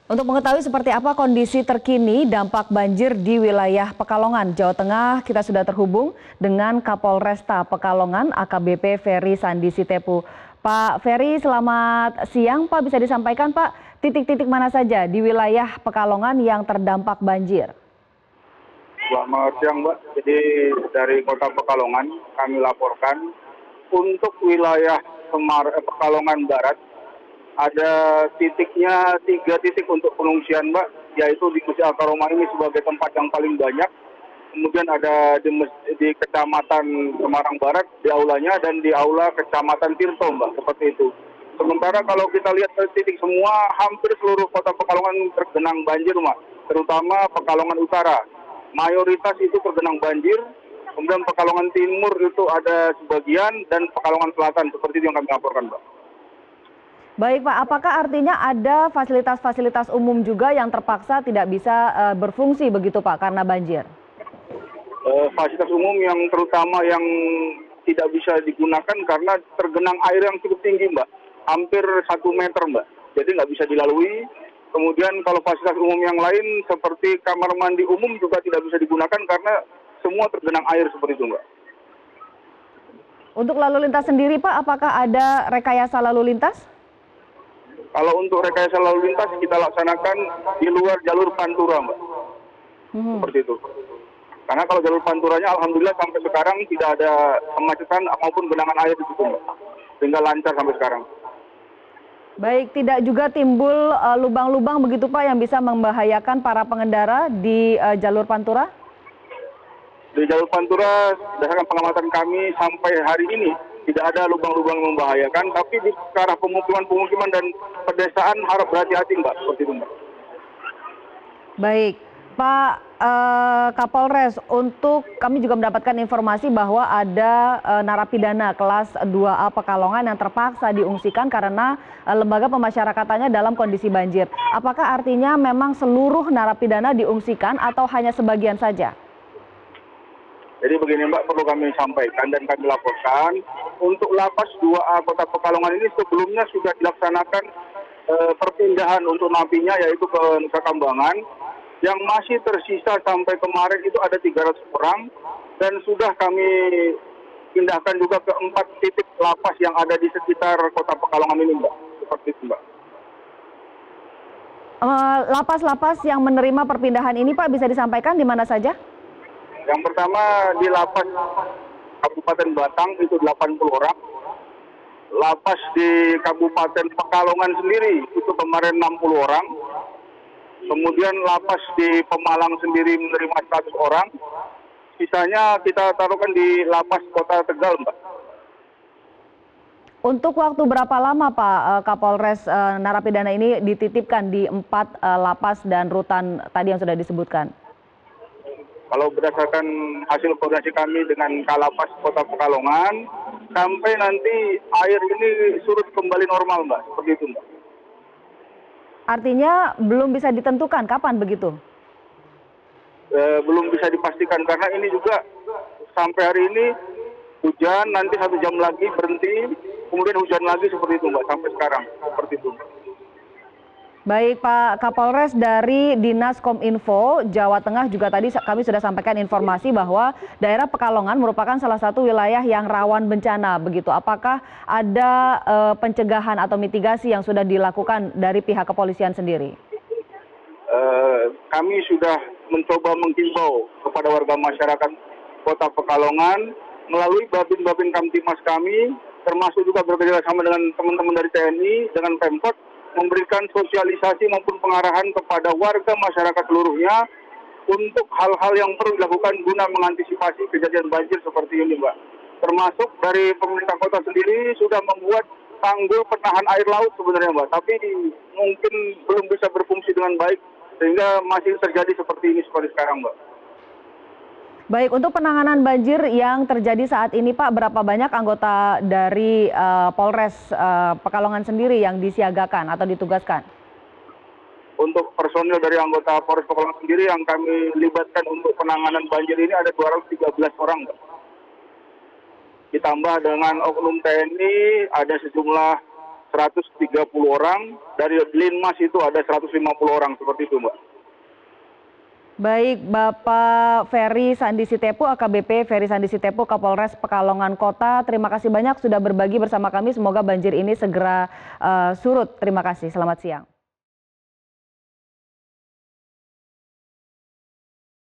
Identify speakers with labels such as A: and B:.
A: Untuk mengetahui seperti apa kondisi terkini dampak banjir di wilayah Pekalongan, Jawa Tengah, kita sudah terhubung dengan Kapolresta Pekalongan AKBP Ferry Sandi Sitepu. Pak Ferry, selamat siang. Pak, bisa disampaikan Pak, titik-titik mana saja di wilayah Pekalongan yang terdampak banjir?
B: Selamat siang, Mbak. Jadi dari Kota Pekalongan kami laporkan untuk wilayah Pekalongan Barat ada titiknya 3 titik untuk pengungsian, Mbak, yaitu di Masjid Al-Karomah ini sebagai tempat yang paling banyak. Kemudian ada di Kecamatan Semarang Barat di aulanya dan di aula Kecamatan Tirto, Mbak, seperti itu. Sementara kalau kita lihat ke titik semua, hampir seluruh Kota Pekalongan tergenang banjir, Mbak, terutama Pekalongan Utara. Mayoritas itu tergenang banjir, kemudian Pekalongan Timur itu ada sebagian, dan Pekalongan Selatan, seperti itu yang kami laporkan, Mbak.
A: Baik Pak, apakah artinya ada fasilitas-fasilitas umum juga yang terpaksa tidak bisa berfungsi begitu Pak karena banjir?
B: Fasilitas umum yang terutama yang tidak bisa digunakan karena tergenang air yang cukup tinggi, Mbak. Hampir 1 meter, Mbak. Jadi nggak bisa dilalui. Kemudian kalau fasilitas umum yang lain seperti kamar mandi umum juga tidak bisa digunakan karena semua tergenang air seperti itu, Mbak.
A: Untuk lalu lintas sendiri Pak, apakah ada rekayasa lalu lintas?
B: Kalau untuk rekayasa lalu lintas kita laksanakan di luar jalur pantura, Mbak. Seperti itu. Karena kalau jalur panturanya alhamdulillah sampai sekarang tidak ada kemacetan maupun genangan air di situ, Mbak. Sehingga lancar sampai sekarang.
A: Baik, tidak juga timbul lubang-lubang begitu Pak yang bisa membahayakan para pengendara di jalur pantura?
B: Di jalur pantura berdasarkan pengamatan kami sampai hari ini tidak ada lubang-lubang yang membahayakan, tapi di arah pemukiman dan pedesaan harap berhati-hati, Mbak, seperti itu, Mbak.
A: Baik, Pak Kapolres, untuk kami juga mendapatkan informasi bahwa ada narapidana kelas 2A Pekalongan yang terpaksa diungsikan karena lembaga pemasyarakatannya dalam kondisi banjir. Apakah artinya memang seluruh narapidana diungsikan atau hanya sebagian saja?
B: Jadi begini, Mbak, perlu kami sampaikan dan kami laporkan, untuk Lapas 2A Kota Pekalongan ini sebelumnya sudah dilaksanakan perpindahan untuk napinya, yaitu ke Nusa Kambangan. Yang masih tersisa sampai kemarin itu ada 300 orang, dan sudah kami pindahkan juga ke 4 titik lapas yang ada di sekitar Kota Pekalongan ini, Mbak. Seperti itu, Mbak.
A: Lapas-lapas yang menerima perpindahan ini, Pak, bisa disampaikan di mana saja?
B: Yang pertama di Lapas Kabupaten Batang itu 80 orang. Lapas di Kabupaten Pekalongan sendiri itu kemarin 60 orang. Kemudian lapas di Pemalang sendiri menerima 100 orang. Sisanya kita taruhkan di Lapas Kota Tegal, Mbak.
A: Untuk waktu berapa lama Pak Kapolres narapidana ini dititipkan di 4 lapas dan rutan tadi yang sudah disebutkan?
B: Kalau berdasarkan hasil koordinasi kami dengan Kalapas Kota Pekalongan, sampai nanti air ini surut kembali normal, Mbak. Seperti itu, Mbak.
A: Artinya belum bisa ditentukan kapan begitu?
B: Belum bisa dipastikan karena ini juga sampai hari ini hujan, nanti 1 jam lagi berhenti, kemudian hujan lagi seperti itu, Mbak, sampai sekarang. Seperti itu.
A: Baik Pak Kapolres, dari Dinas Kominfo Jawa Tengah juga tadi kami sudah sampaikan informasi bahwa daerah Pekalongan merupakan salah satu wilayah yang rawan bencana begitu. Apakah ada pencegahan atau mitigasi yang sudah dilakukan dari pihak kepolisian sendiri?
B: Kami sudah mencoba menghimbau kepada warga masyarakat Kota Pekalongan melalui babin-babin Kamtimas kami, termasuk juga bekerjasama dengan teman-teman dari TNI, dengan Pemkot, memberikan sosialisasi maupun pengarahan kepada warga masyarakat seluruhnya untuk hal-hal yang perlu dilakukan guna mengantisipasi kejadian banjir seperti ini, Mbak. Termasuk dari pemerintah kota sendiri sudah membuat tanggul penahan air laut sebenarnya, Mbak. Tapi mungkin belum bisa berfungsi dengan baik sehingga masih terjadi seperti ini seperti sekarang, Mbak.
A: Baik, untuk penanganan banjir yang terjadi saat ini Pak, berapa banyak anggota dari Polres Pekalongan sendiri yang disiagakan atau ditugaskan?
B: Untuk personil dari anggota Polres Pekalongan sendiri yang kami libatkan untuk penanganan banjir ini ada 213 orang, Mbak. Ditambah dengan oknum TNI ada sejumlah 130 orang, dari Linmas itu ada 150 orang, seperti itu Mbak.
A: Baik, Bapak Ferry Sandi Sitepu, AKBP Ferry Sandi Sitepu, Kapolres Pekalongan Kota. Terima kasih banyak sudah berbagi bersama kami. Semoga banjir ini segera surut. Terima kasih. Selamat siang.